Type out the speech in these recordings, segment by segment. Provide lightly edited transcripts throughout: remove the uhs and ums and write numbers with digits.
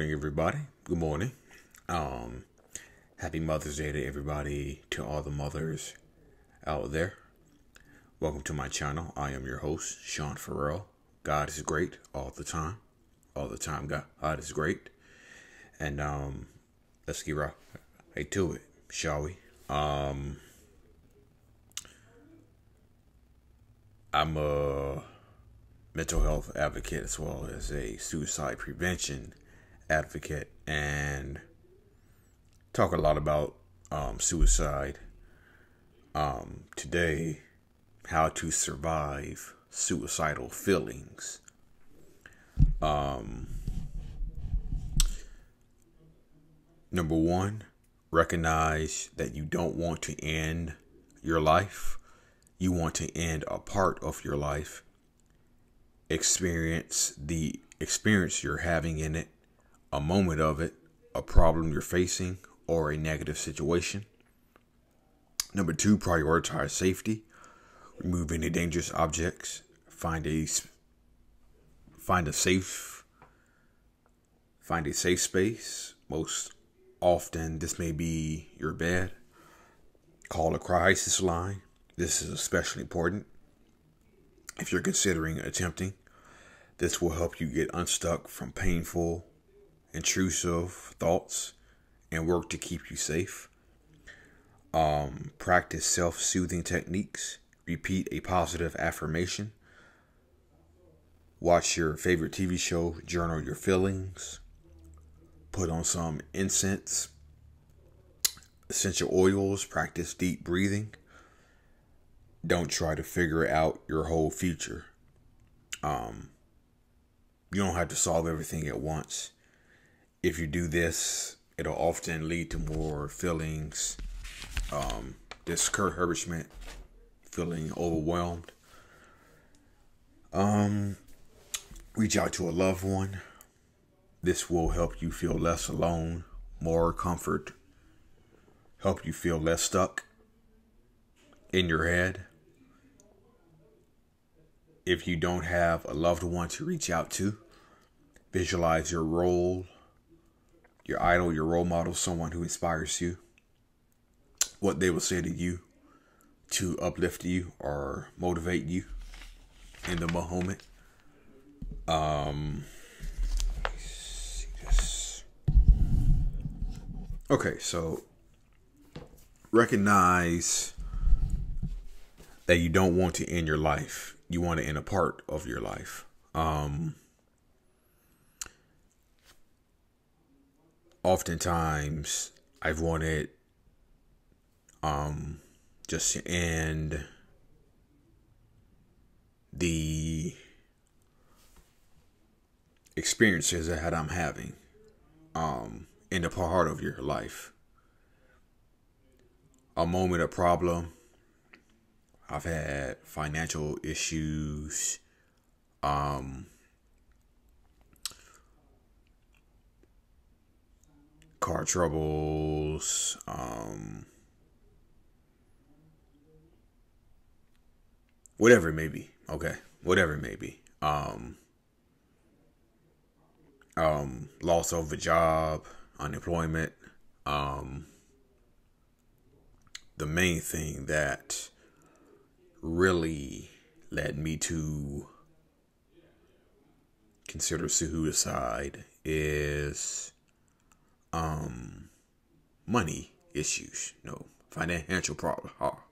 morning, everybody. Good morning. Happy Mother's Day to everybody, to all the mothers out there. Welcome to my channel. I am your host, Sean Ferrell. God is great all the time. All the time, God is great. And let's get right to it, shall we? I'm a mental health advocate as well as a suicide prevention advocate, and talk a lot about suicide. Today, how to survive suicidal feelings. Number one, recognize that you don't want to end your life. You want to end a part of your life. Experience the experience you're having in it, a moment of it, a problem you're facing, or a negative situation. Number two, prioritize safety. Remove any dangerous objects. Find a safe space. Most often, this may be your bed. Call a crisis line. This is especially important if you're considering attempting. This will help you get unstuck from painful, intrusive thoughts and work to keep you safe. Practice self-soothing techniques. Repeat a positive affirmation. Watch your favorite TV show. Journal your feelings. Put on some incense, essential oils. Practice deep breathing. Don't try to figure out your whole future. You don't have to solve everything at once. If you do this, it'll often lead to more feelings, discouragement, feeling overwhelmed. Reach out to a loved one. This will help you feel less alone, more comfort, help you feel less stuck in your head. If you don't have a loved one to reach out to, visualize your role, your idol, your role model, someone who inspires you, what they will say to you to uplift you or motivate you in the moment. See this. Okay, so recognize that you don't want to end your life. You want to end a part of your life. Oftentimes, I've wanted just to end the experiences that I'm having in the part of your life. A moment of problem. I've had financial issues, car troubles, whatever it may be. Okay, whatever it may be. Loss of a job, unemployment. The main thing that really led me to consider suicide is money issues. Financial problems.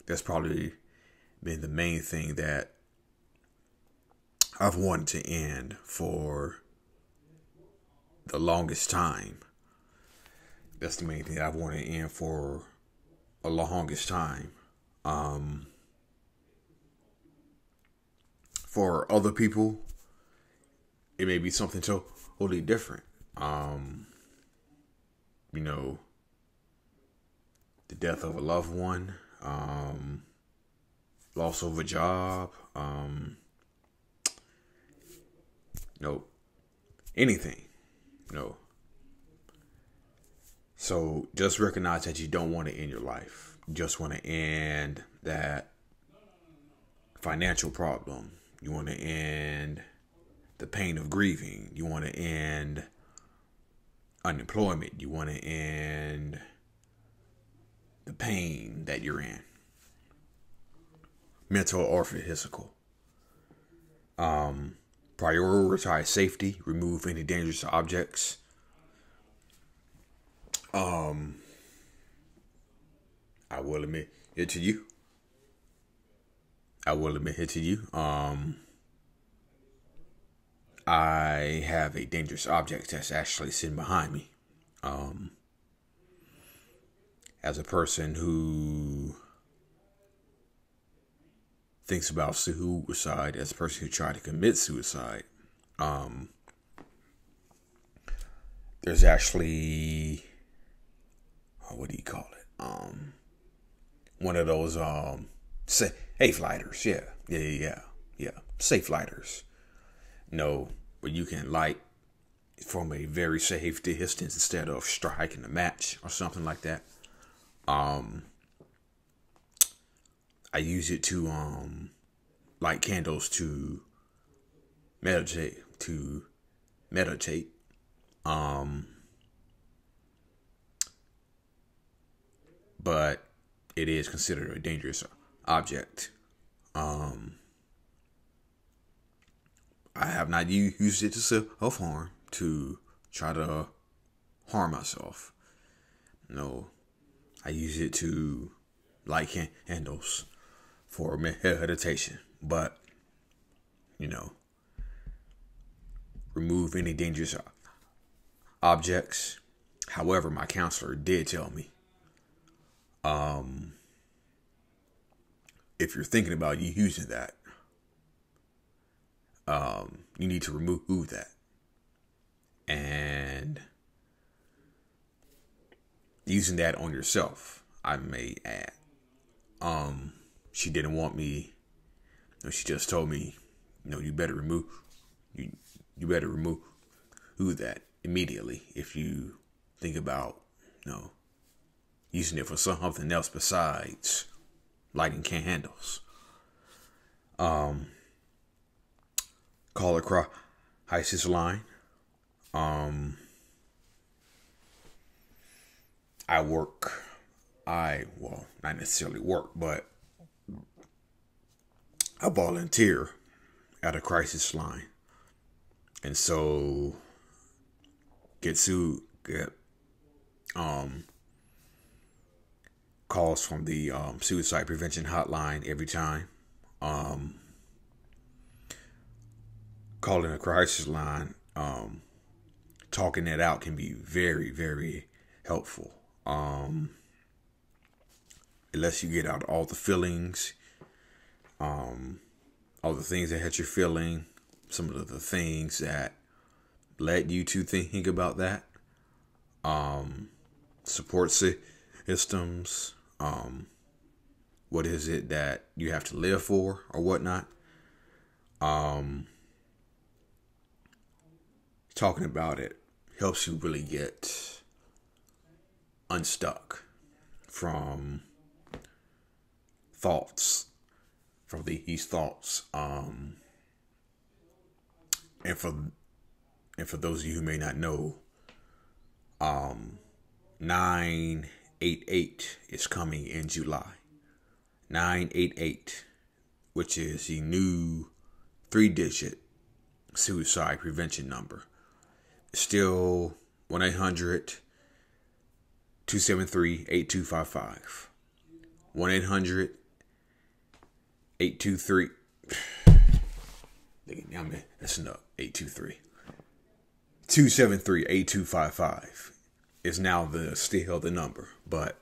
That's probably been the main thing that I've wanted to end for the longest time. That's the main thing I've wanted to end for a longest time. For other people, it may be something totally different. The death of a loved one, loss of a job, anything, So just recognize that you don't want to end your life. You just want to end that financial problem. You want to end the pain of grieving. You want to end unemployment. You want to end the pain that you're in, mental or physical. Prioritize safety. Remove any dangerous objects. I will admit it to you. I have a dangerous object that's actually sitting behind me. As a person who thinks about suicide, as a person who tried to commit suicide, there's actually, what do you call it? One of those safe lighters. Yeah. Safe lighters. No, where you can light from a very safe distance instead of striking a match or something like that. I use it to light candles to meditate. But it is considered a dangerous object. I have not used it to self-harm, to try to harm myself. No, I use it to light candles for meditation. But, remove any dangerous objects. However, my counselor did tell me, if you're thinking about using that, you need to remove that. And using that on yourself, I may add. She didn't want me. She just told me, you better remove that immediately if you think about, using it for something else besides lighting candles. Call a crisis line. Not necessarily work, but I volunteer at a crisis line. And so get calls from the suicide prevention hotline every time. Calling a crisis line, talking it out can be very, very helpful. It lets you get out all the feelings, all the things that you're feeling, some of the things that led you to think about that, support systems, what is it that you have to live for or whatnot. Talking about it helps you really get unstuck from these thoughts. And for those of you who may not know, 988 is coming in July. 988, which is the new 3-digit suicide prevention number. Still 1-800-273-8255. 1-800-823. That's enough. 823. 273-8255 is now still the number, but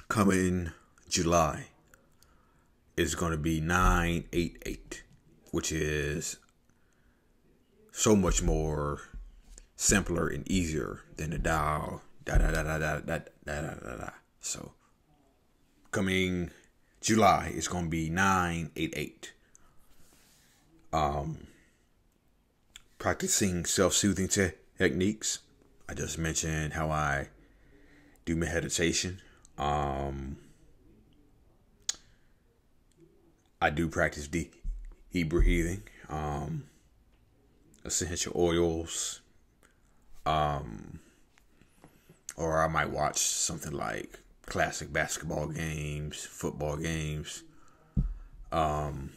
coming July is going to be 988, which is so much more simpler and easier than the dial. So coming July is going to be 988. Practicing self-soothing techniques. I just mentioned how I do meditation. I do practice deep breathing. essential oils. Or I might watch something like classic basketball games, football games. And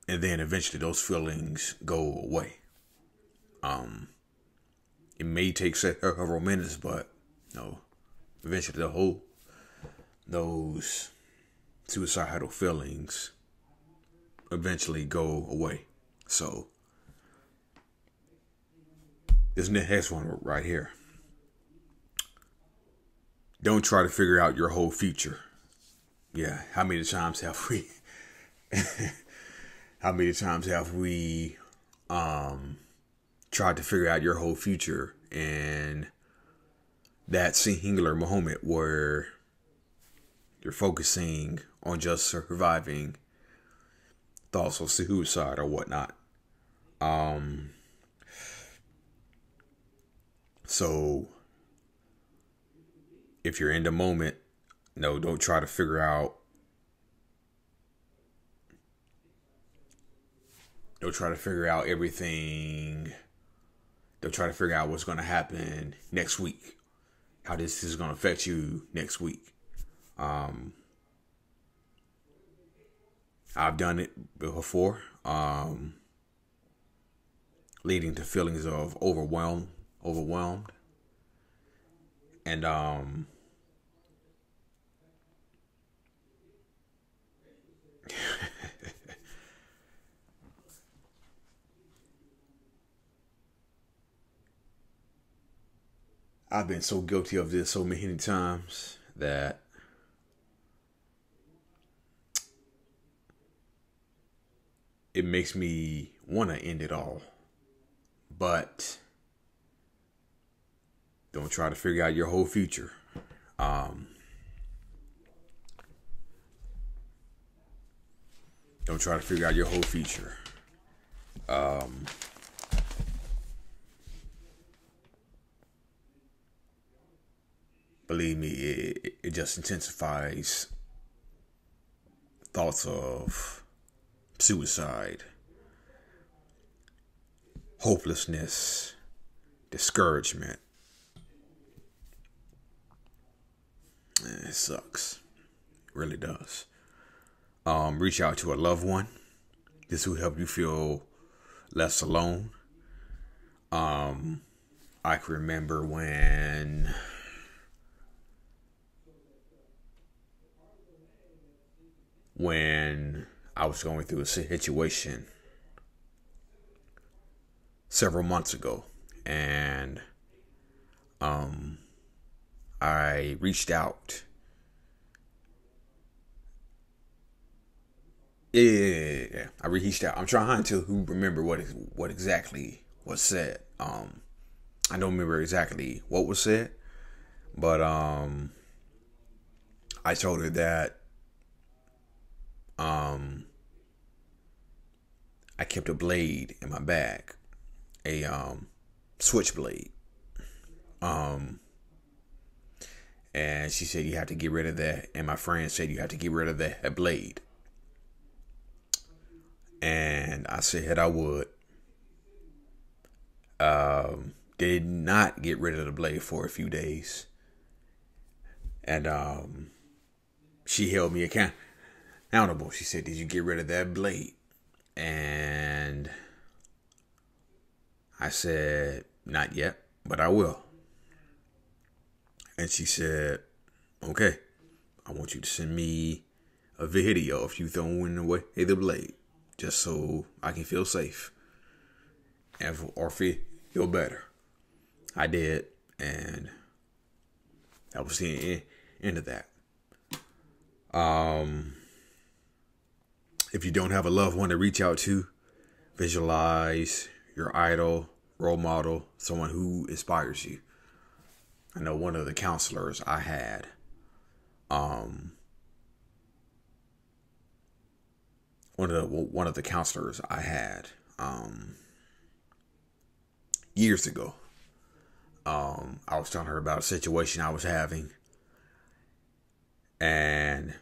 then eventually those feelings go away. It may take several minutes, but eventually those suicidal feelings eventually go away. So this next one right here. Don't try to figure out your whole future. Yeah, how many times have we tried to figure out your whole future, and that singular moment where you're focusing on just surviving thoughts of suicide or whatnot. So if you're in the moment, don't try to figure out. Don't try to figure out everything. Don't try to figure out what's going to happen next week. How this is going to affect you next week. I've done it before. Leading to feelings of overwhelmed. And I've been so guilty of this so many times that it makes me want to end it all. But don't try to figure out your whole future. Don't try to figure out your whole future. Believe me, it just intensifies thoughts of suicide, hopelessness, discouragement. It sucks. It really does. Reach out to a loved one. This will help you feel less alone. I can remember when I was going through a situation several months ago, and I reached out. Yeah, I reached out. I'm trying to remember what exactly was said. I don't remember exactly what was said, but I told her that I kept a blade in my bag, a switchblade. And she said you have to get rid of that, and my friend said you have to get rid of that blade. And I said I would. Did not get rid of the blade for a few days. And she held me accountable. She said, did you get rid of that blade? And I said, not yet, but I will. And she said, okay, I want you to send me a video of you throwing away the blade, just so I can feel safe or feel better. I did, and that was the end of that. If you don't have a loved one to reach out to, visualize your idol, role model, someone who inspires you. I know one of the counselors I had, one of the counselors I had, years ago. I was telling her about a situation I was having, and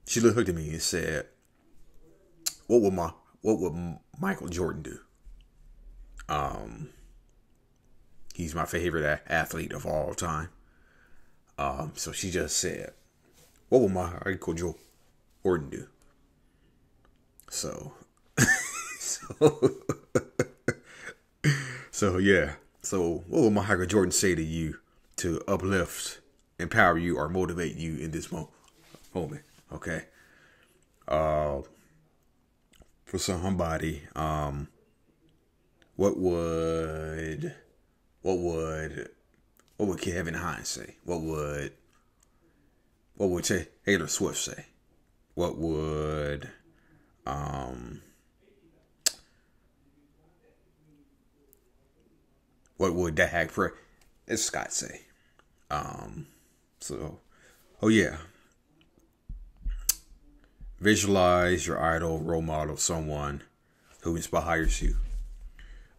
she looked at me and said, what would what would Michael Jordan do? He's my favorite athlete of all time. So she just said, what would Michael Jordan do? So, so yeah. So what would Michael Jordan say to you to uplift, empower you, or motivate you in this moment? Okay. For somebody, what would Kevin Hines say? What would Taylor Swift say? What would Dak Prescott say? Oh yeah. Visualize your idol, role model, someone who inspires you,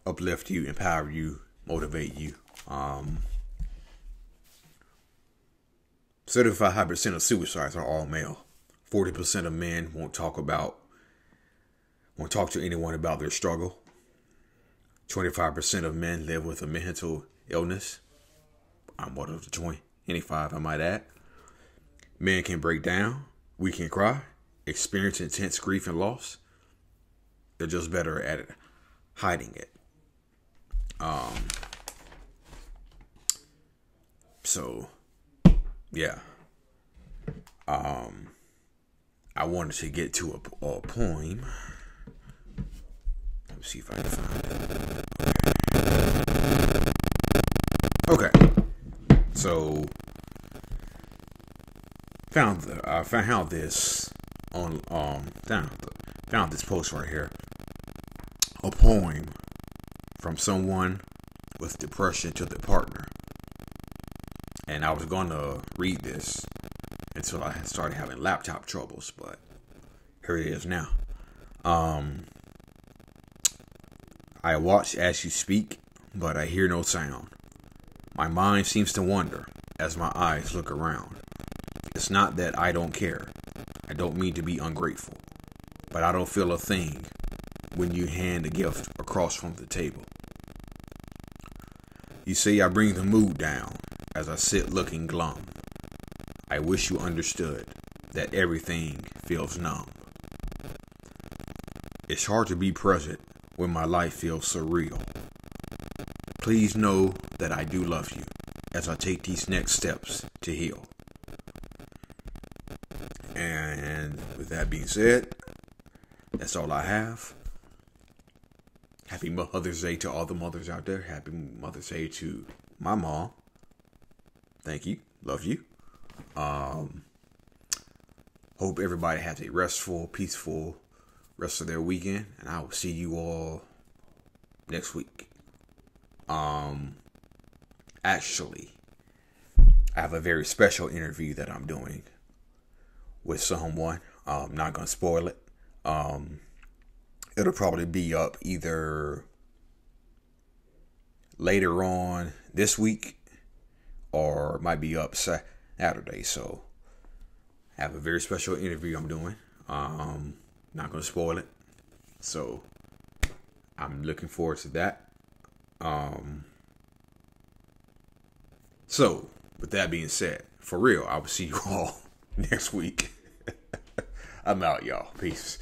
uplift you, empower you, motivate you. 75% of suicides are all male. 40% of men won't talk to anyone about their struggle. 25% of men live with a mental illness. I'm one of the 25, I might add. Men can break down. We can cry. Experience intense grief and loss. They're just better at it, hiding it. So, yeah. I wanted to get to a poem. Let me see if I can find it. Okay. So, I found this on found this post right here. A poem from someone with depression to their partner. And I was going to read this until I started having laptop troubles, but here it is now. I watch as you speak, but I hear no sound. My mind seems to wander as my eyes look around. It's not that I don't care. I don't mean to be ungrateful, but I don't feel a thing when you hand a gift across from the table. You say I bring the mood down as I sit looking glum. I wish you understood that everything feels numb. It's hard to be present when my life feels surreal. Please know that I do love you as I take these next steps to heal. And with that being said, that's all I have. Happy Mother's Day to all the mothers out there. Happy Mother's Day to my mom. Thank you. Love you. Hope everybody has a restful, peaceful rest of their weekend. And I will see you all next week. Actually, I have a very special interview that I'm doing with someone. I'm not going to spoil it. It'll probably be up either later on this week or it might be up Saturday. So I have a very special interview I'm doing. Not going to spoil it. So I'm looking forward to that. So with that being said, for real, I will see you all next week. I'm out, y'all. Peace.